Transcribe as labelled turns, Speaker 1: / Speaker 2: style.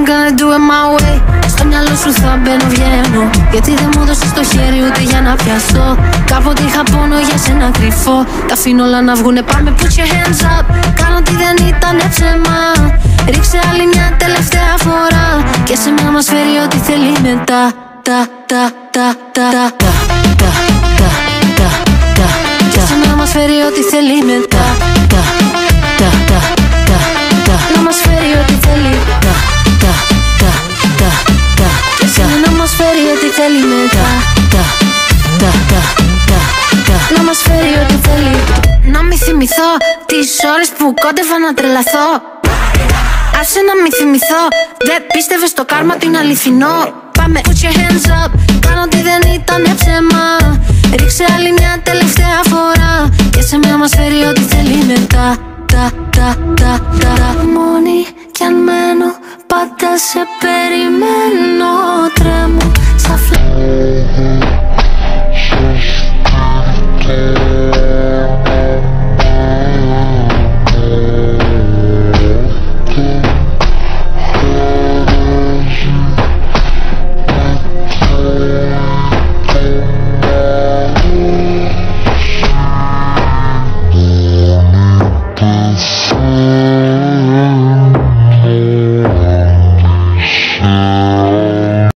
Speaker 1: I'm gonna do it my way. Στο μυαλό σου θα μπαίνω, βγαίνω. Γιατί δεν μου δώσεις το χέρι ούτε για να πιαστώ. Κάποτε είχα πόνο για σένα κρυφό. Τα αφήνω όλα να βγουνε, πάμε put your hands up. Κάνω ότι δεν ήταν ψέμα. Ρίξε άλλη μια τελευταία φορά. Και σε μένα μας φέρει ό,τι θέλει μετά. Και σε μένα μας φέρει ό,τι θέλει μετά. Να μας φέρει ό,τι θέλει. Και σε μένα μας φέρει ό,τι θέλει μετά. Να μας φέρει ό,τι θέλει. Να μη θυμηθώ τις ώρες που κόντευα να τρελαθώ. Άσε να μη θυμηθώ. Δεν πίστευες στο κάρμα την αληθινό. Πάμε put your hands up. Κάνω ότι δεν ήταν ψέμα. Ρίξε άλλη μια τελευταία